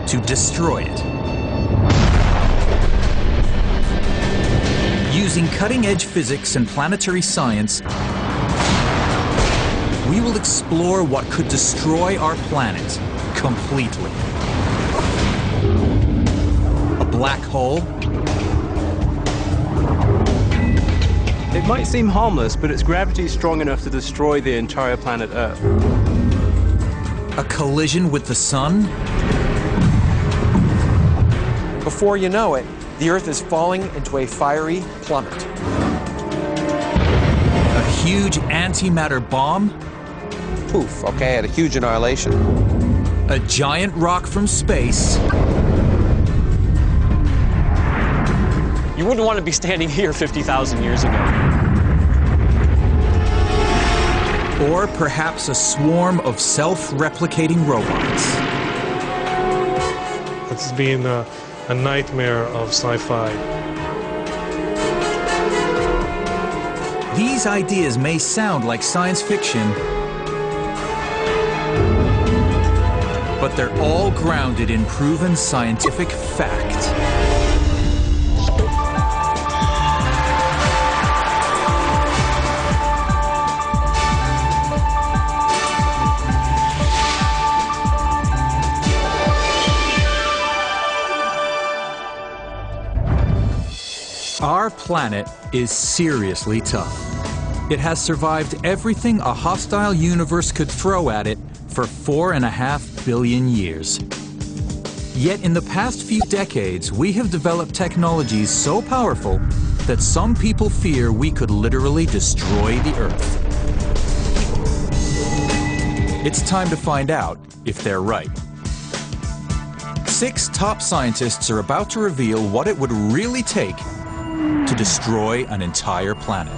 to destroy it. Using cutting-edge physics and planetary science, we will explore what could destroy our planet completely. A black hole? It might seem harmless, but its gravity is strong enough to destroy the entire planet Earth. A collision with the sun? Before you know it, the Earth is falling into a fiery plummet. A huge antimatter bomb? Poof, okay, at a huge annihilation. A giant rock from space? You wouldn't want to be standing here 50,000 years ago. Or perhaps a swarm of self-replicating robots. It's been a nightmare of sci-fi. These ideas may sound like science fiction, but they're all grounded in proven scientific fact. Our planet is seriously tough. It has survived everything a hostile universe could throw at it for 4.5 billion years. Yet in the past few decades, we have developed technologies so powerful that some people fear we could literally destroy the Earth. It's time to find out if they're right. 6 top scientists are about to reveal what it would really take to destroy an entire planet.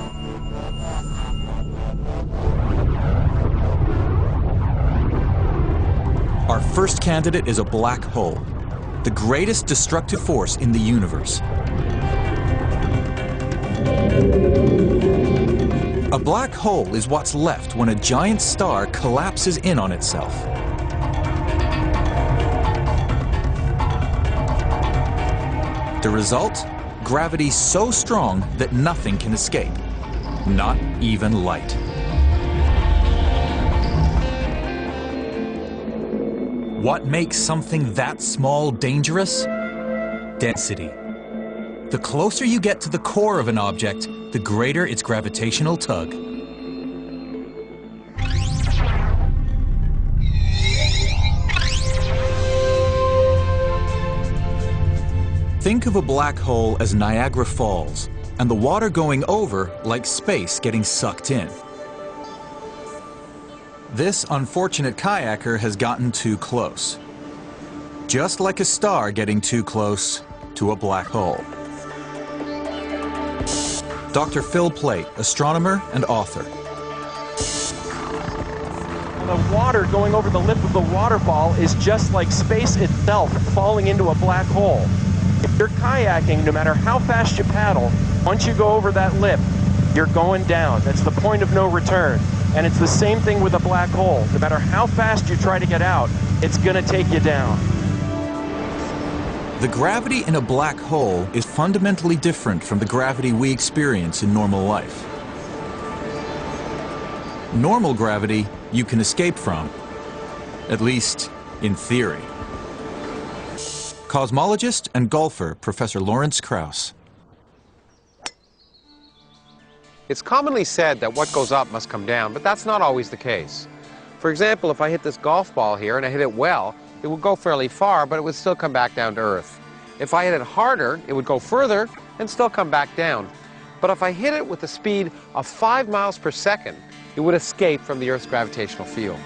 Our first candidate is a black hole, the greatest destructive force in the universe. A black hole is what's left when a giant star collapses in on itself. The result? Gravity so strong that nothing can escape, not even light. What makes something that small dangerous? Density. The closer you get to the core of an object, the greater its gravitational tug. Think of a black hole as Niagara Falls, and the water going over like space getting sucked in. This unfortunate kayaker has gotten too close. Just like a star getting too close to a black hole. Dr. Phil Plait, astronomer and author. The water going over the lip of the waterfall is just like space itself falling into a black hole. If you're kayaking, no matter how fast you paddle, once you go over that lip, you're going down. That's the point of no return. And it's the same thing with a black hole. No matter how fast you try to get out, it's going to take you down. The gravity in a black hole is fundamentally different from the gravity we experience in normal life. Normal gravity you can escape from, at least in theory. Cosmologist and golfer Professor Lawrence Krauss. It's commonly said that what goes up must come down, but that's not always the case. For example, if I hit this golf ball here and I hit it well, it would go fairly far, but it would still come back down to Earth. If I hit it harder, it would go further and still come back down. But if I hit it with a speed of 5 miles per second, it would escape from the Earth's gravitational field.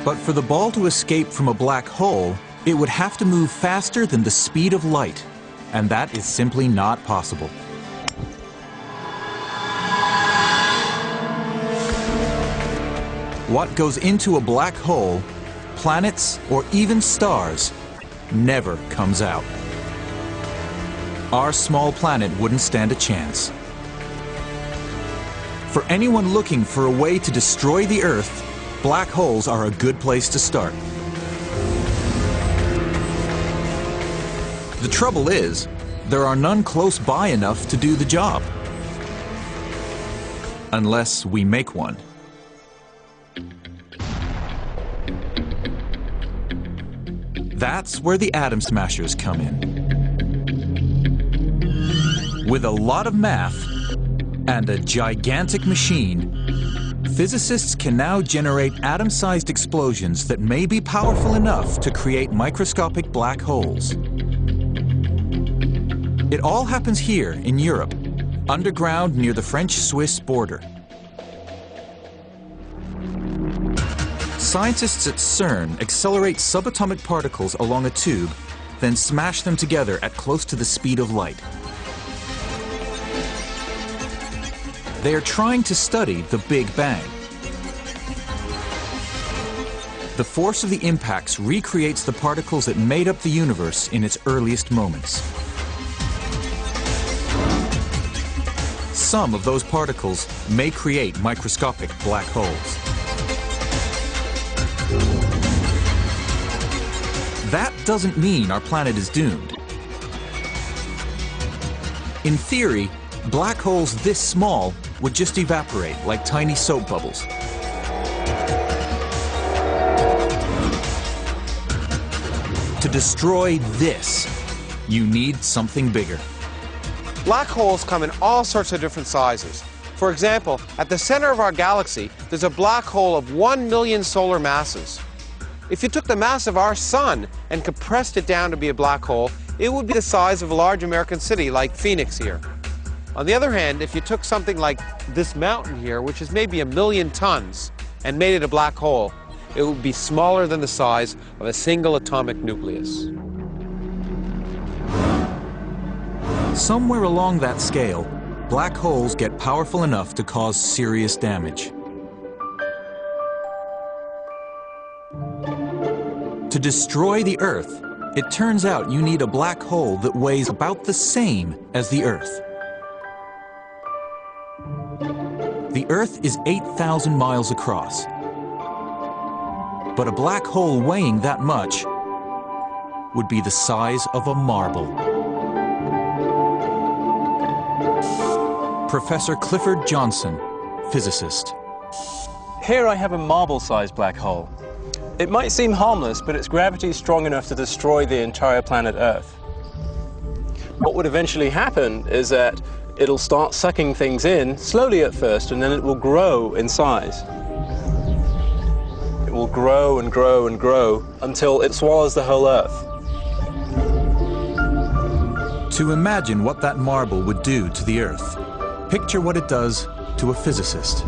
But for the ball to escape from a black hole, it would have to move faster than the speed of light, and that is simply not possible. What goes into a black hole, planets, or even stars, never comes out. Our small planet wouldn't stand a chance. For anyone looking for a way to destroy the Earth, black holes are a good place to start. The trouble is, there are none close by enough to do the job. Unless we make one. That's where the atom smashers come in. With a lot of math and a gigantic machine, physicists can now generate atom-sized explosions that may be powerful enough to create microscopic black holes. It all happens here in Europe, underground near the French-Swiss border. Scientists at CERN accelerate subatomic particles along a tube, then smash them together at close to the speed of light. They are trying to study the Big Bang. The force of the impacts recreates the particles that made up the universe in its earliest moments. Some of those particles may create microscopic black holes. That doesn't mean our planet is doomed. In theory, black holes this small would just evaporate like tiny soap bubbles. To destroy this, you need something bigger. Black holes come in all sorts of different sizes. For example, at the center of our galaxy, there's a black hole of 1 million solar masses. If you took the mass of our sun and compressed it down to be a black hole, it would be the size of a large American city like Phoenix here. On the other hand, if you took something like this mountain here, which is maybe 1 million tons, and made it a black hole, it would be smaller than the size of a single atomic nucleus. Somewhere along that scale, black holes get powerful enough to cause serious damage. To destroy the Earth, it turns out you need a black hole that weighs about the same as the Earth. The Earth is 8,000 miles across. But a black hole weighing that much would be the size of a marble. Professor Clifford Johnson, physicist. Here I have a marble-sized black hole. It might seem harmless, but its gravity is strong enough to destroy the entire planet Earth. What would eventually happen is that it'll start sucking things in, slowly at first, and then it will grow in size. It will grow and grow and grow until it swallows the whole Earth. To imagine what that marble would do to the Earth, picture what it does to a physicist.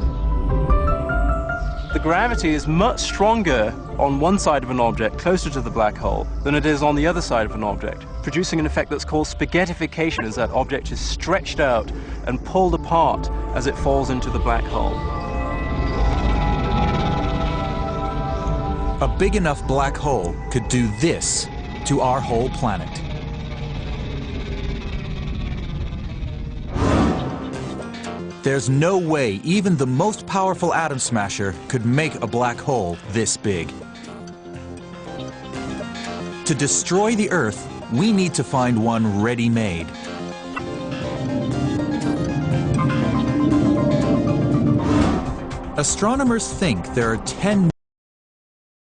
The gravity is much stronger on one side of an object closer to the black hole than it is on the other side of an object, producing an effect that's called spaghettification, as that object is stretched out and pulled apart as it falls into the black hole. A big enough black hole could do this to our whole planet. There's no way even the most powerful atom smasher could make a black hole this big. To destroy the Earth, we need to find one ready-made. Astronomers think there are 10